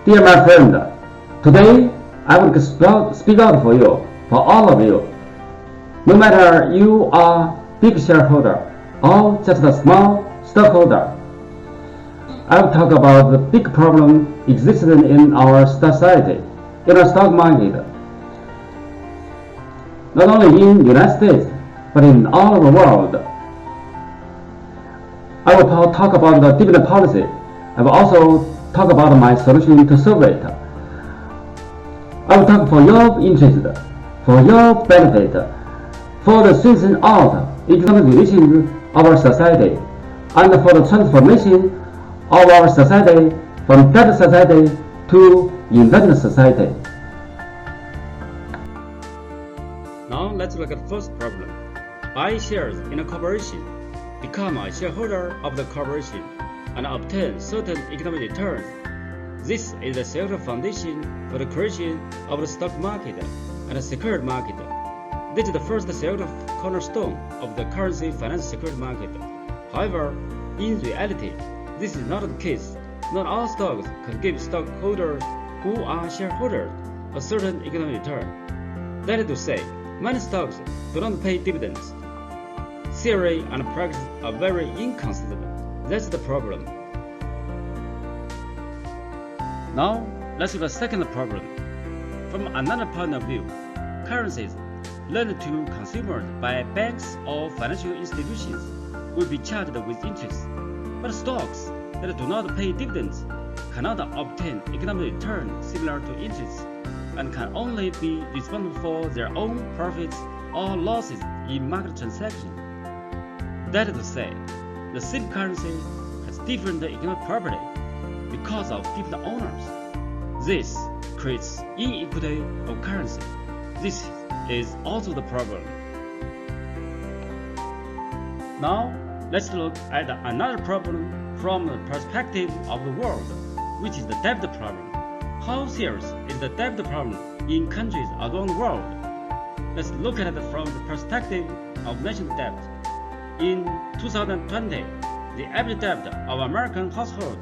Dear my friend, today I will speak out for you, for all of you. No matter you are big shareholder or just a small stockholder, I will talk about the big problem existing in our society, in our stock market, not only in the United States, but in all over the world. I will talk about the dividend policy. I will also talk about my solution to solve it. I will talk for your interest, for your benefit, for the strengthening out economic relations of our society, and for the transformation of our society from debt society to investment society. Now let's look at the first problem. Buy shares in a corporation, become a shareholder of the corporation, and obtain certain economic returns. This is the shareholder foundation for the creation of the stock market and the security market. This is the first shareholder cornerstone of the currency finance security market. However, in reality, this is not the case. Not all stocks can give stockholders who are shareholders a certain economic return. That is to say, many stocks do not pay dividends. Theory and practice are very inconsistent. That's the problem. Now, let's look at the second problem. From another point of view, currencies lent to consumers by banks or financial institutions will be charged with interest, but stocks that do not pay dividends cannot obtain economic return similar to interest and can only be responsible for their own profits or losses in market transactions. That is to say, the same currency has different economic property because of different owners. This creates inequity of currency. This is also the problem. Now, let's look at another problem from the perspective of the world, which is the debt problem. How serious is the debt problem in countries around the world? Let's look at it from the perspective of national debt. In 2020, the average debt of American household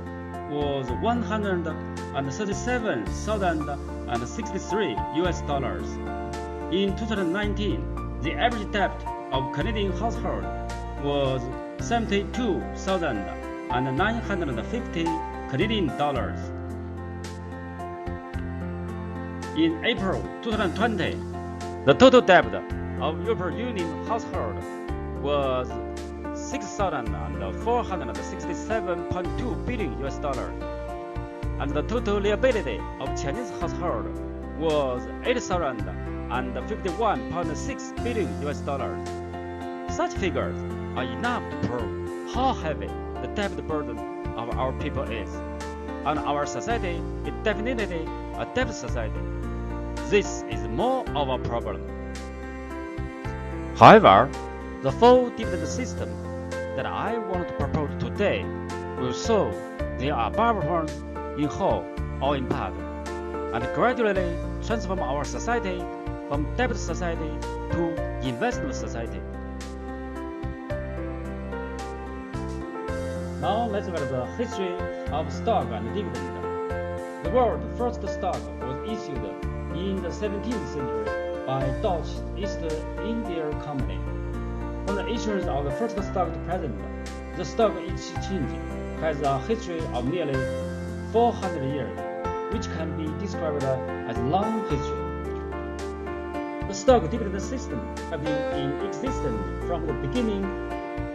was $137,063 US. In 2019, the average debt of Canadian household was $72,950 Canadian dollars. In April 2020, the total debt of European Union household was $6,467.2 billion US, and the total liability of Chinese household was $8,051.6 billion US. Such figures are enough to prove how heavy the debt burden of our people is, and our society is definitely a debt society. This is more of a problem. However, the full dividend system that I want to propose today will solve their above points in whole or in part, and gradually transform our society from debt society to investment society. Now let's look at the history of stock and dividend. The world's first stock was issued in the 17th century by Dutch East India Company. From the issuance of the first stock to present, the stock exchange has a history of nearly 400 years, which can be described as a long history. The stock dividend system has been in existence from the beginning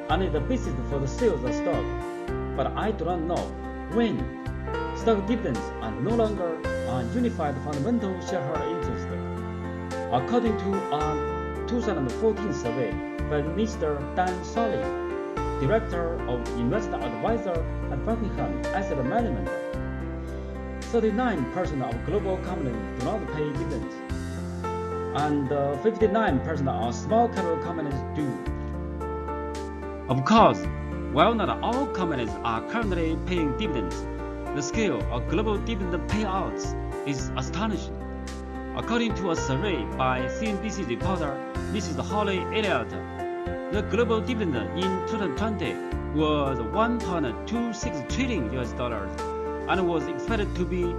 and is the basis for the sales of stock, but I do not know when. Stock dividends are no longer a unified fundamental shareholder interest. According to a 2014 survey by Mr. Dan Solly, Director of Investment Advisor at Buckingham Asset Management, 39% of global companies do not pay dividends, and 59% of small capital companies do. Of course, while not all companies are currently paying dividends, the scale of global dividend payouts is astonishing. According to a survey by CNBC reporter Mrs. Holly Elliott, the global dividend in 2020 was $1.26 trillion US and was expected to be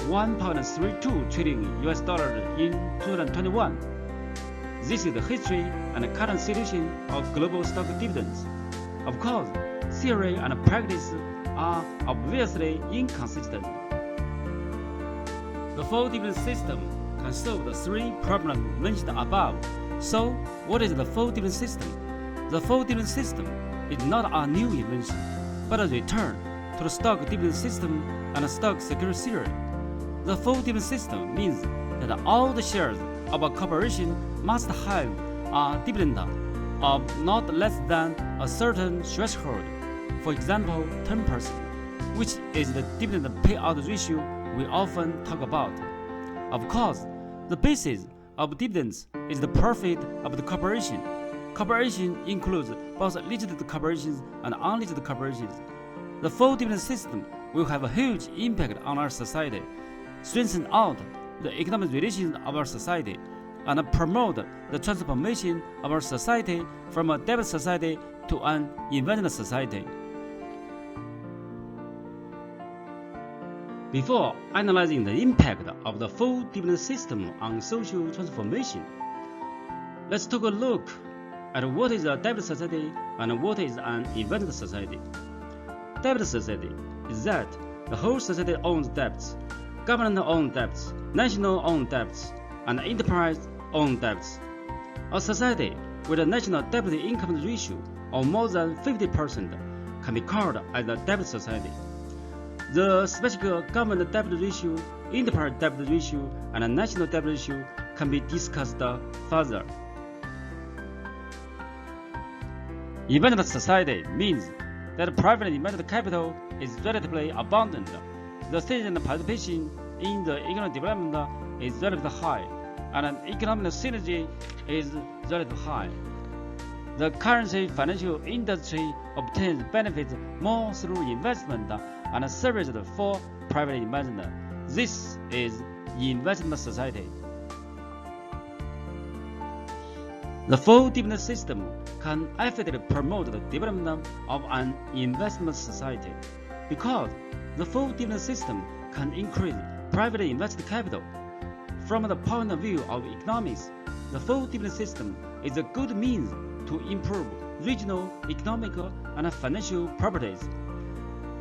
$1.32 trillion in 2021. This is the history and current situation of global stock dividends. Of course, theory and practice are obviously inconsistent. The full dividend system can solve the three problems mentioned above. So, what is the full dividend system? The full dividend system is not a new invention, but a return to the stock dividend system and stock security theory. The full dividend system means that all the shares of a corporation must have a dividend of not less than a certain threshold, for example 10%, which is the dividend payout ratio we often talk about. Of course, the basis of dividends is the profit of the corporation. Corporation includes both listed corporations and unlisted corporations. The full dividend system will have a huge impact on our society, strengthen out the economic relations of our society, and promote the transformation of our society from a debt society to an investment society. Before analyzing the impact of the full dividend system on social transformation, let's take a look at what is a debt society and what is an investment society. Debt society is that the whole society owns debts, government-owned debts, national-owned debts, and enterprise-owned debts. A society with a national debt-to-income ratio of more than 50% can be called as a debt society. The specific government debt ratio, enterprise debt ratio, and national debt ratio can be discussed further. Investment society means that private invested capital is relatively abundant. The citizen participation in the economic development is relatively high, and economic synergy is relatively high. The currency financial industry obtains benefits more through investment and services for private investment. This is investment society. The full dividend system can effectively promote the development of an investment society because the full dividend system can increase private invested capital. From the point of view of economics, the full dividend system is a good means to improve regional, economic, and financial properties.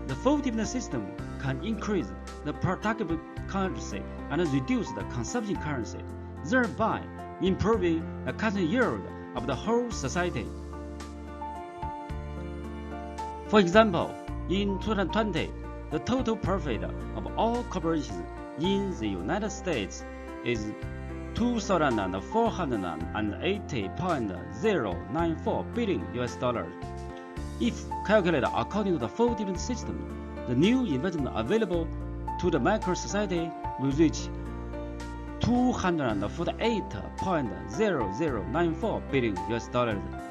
The full dividend system can increase the productive currency and reduce the consumption currency, thereby improving the currency yield of the whole society. For example, in 2020, the total profit of all corporations in the United States is $2,480.094 billion. If calculated according to the full dividend system, the new investment available to the micro society will reach $248.0094 billion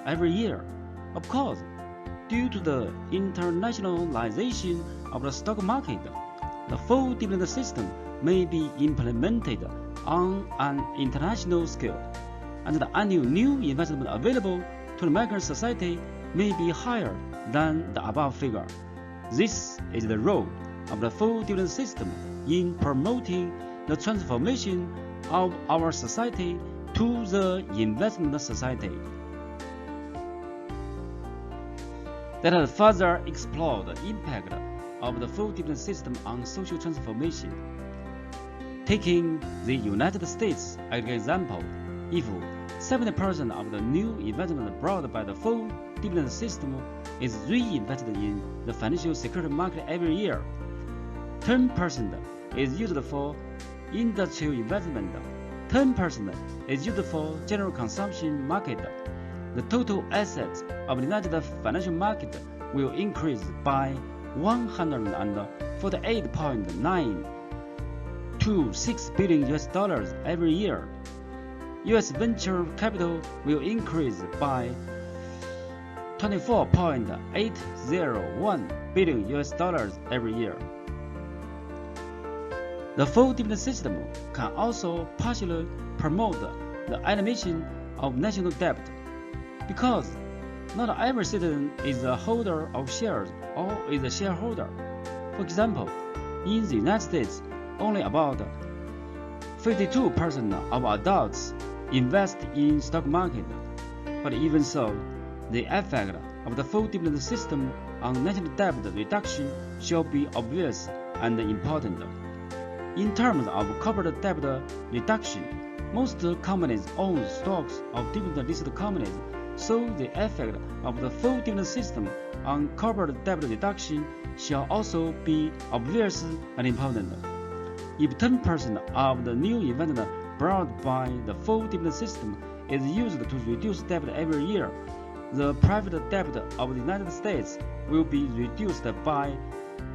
every year. Of course, due to the internationalization of the stock market, the full dividend system may be implemented on an international scale, and the annual new investment available to the micro society may be higher than the above figure. This is the role of the full dividend system in promoting the transformation of our society to the investment society. Let us further explore the impact of the full dividend system on social transformation. Taking the United States as an example, if 70% of the new investment brought by the full dividend system is reinvested in the financial security market every year, 10% is used for industrial investment, 10% is used for general consumption market, the total assets of the United financial market will increase by $148.926 billion every year. U.S. venture capital will increase by $24.801 billion every year. The full dividend system can also partially promote the elimination of national debt, because not every citizen is a holder of shares or is a shareholder. For example, in the United States, only about 52% of adults invest in stock market. But even so, the effect of the full dividend system on national debt reduction shall be obvious and important. In terms of corporate debt reduction, most companies own stocks of dividend-listed companies, so the effect of the full dividend system on corporate debt reduction shall also be obvious and important. If 10% of the new investment brought by the full dividend system is used to reduce debt every year, the private debt of the United States will be reduced by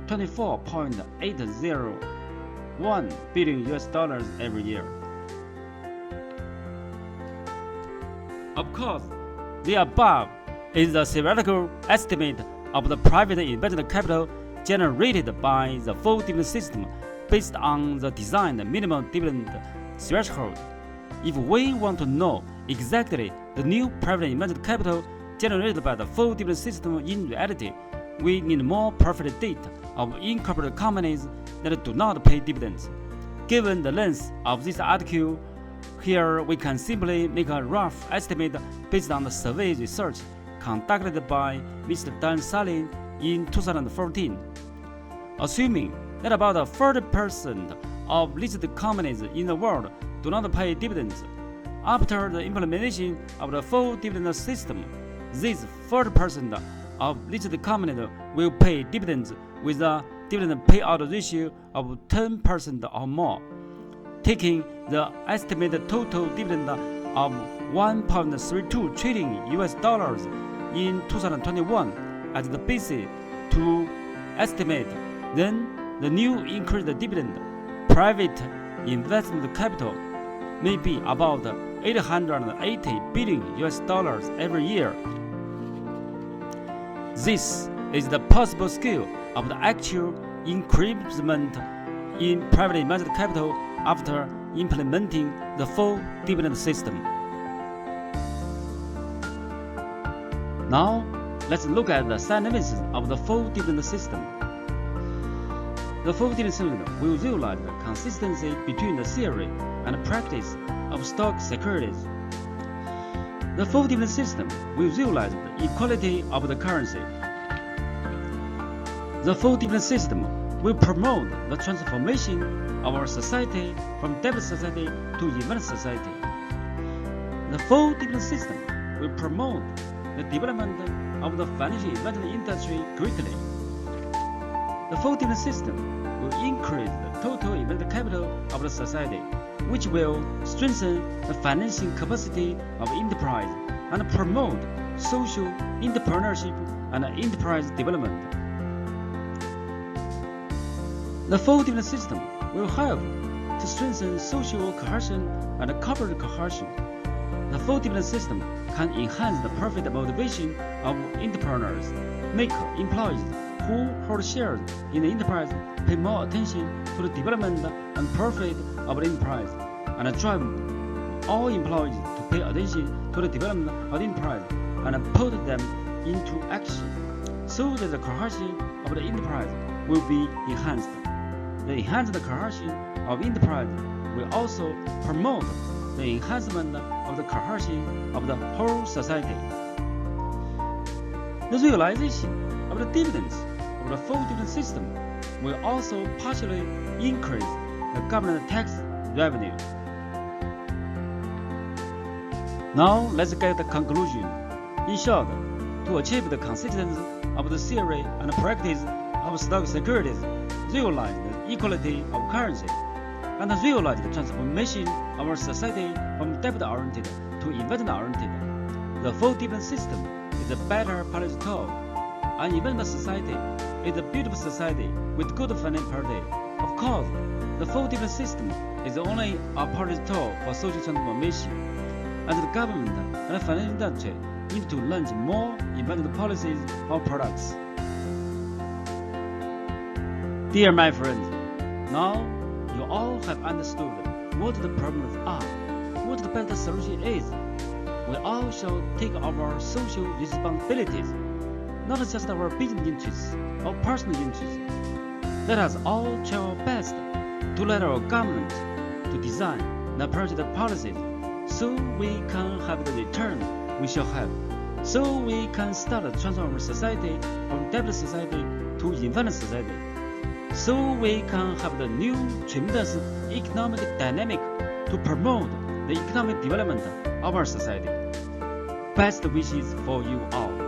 $24.801 billion every year. Of course, the above is a theoretical estimate of the private investment capital generated by the full dividend system based on the designed minimum dividend threshold. If we want to know exactly the new private investment capital generated by the full dividend system in reality, we need more perfect data of incorporated companies that do not pay dividends. Given the length of this article, here we can simply make a rough estimate based on the survey research conducted by Mr. Dan Salin in 2014. Assuming that about 40% of listed companies in the world do not pay dividends, after the implementation of the full dividend system, these 40% of listed companies will pay dividends with a dividend payout ratio of 10% or more. Taking the estimated total dividend of $1.32 trillion in 2021 as the basis to estimate, then the new increased dividend private investment capital may be about $880 billion every year. This is the possible scale of the actual increment in private investment capital after implementing the full dividend system. Now, let's look at the significance of the full dividend system. The full dividend system will realize the consistency between the theory and practice of stock securities. The full dividend system will realize the equality of the currency. The full dividend system will promote the transformation of our society from debt society to investment society. The full dividend system will promote the development of the financial investment industry greatly. The full dividend system will increase the total investment capital of the society, which will strengthen the financing capacity of enterprise and promote social entrepreneurship and enterprise development. The full dividend system will help to strengthen social cohesion and corporate cohesion. The full dividend system can enhance the profit motivation of entrepreneurs, make employees who hold shares in the enterprise pay more attention to the development and profit of the enterprise, and drive all employees to pay attention to the development of the enterprise and put them into action, so that the cohesion of the enterprise will be enhanced. The enhanced cohesion of enterprise will also promote the enhancement of the cohesion of the whole society. The realization of the dividends of the full dividend system will also partially increase the government tax revenue. Now let's get the conclusion. In short, to achieve the consistency of the theory and practice of stock securities, realize the equality of currency, and realize the transformation of our society from debt-oriented to investment-oriented, the full dividend system is a better policy tool. An investment society is a beautiful society with good financial parity. Of course, the full dividend system is only a policy tool for social transformation, and the government and the financial industry need to launch more investment policies or products. Dear my friends, now you all have understood what the problems are, what the better solution is. We all shall take our social responsibilities, not just our business interests or personal interests. Let us all try our best to let our government to design the project policies so we can have the return we shall have, so we can start to transform our society from debt society to infinite society, so we can have the new tremendous economic dynamic to promote the economic development of our society. Best wishes for you all.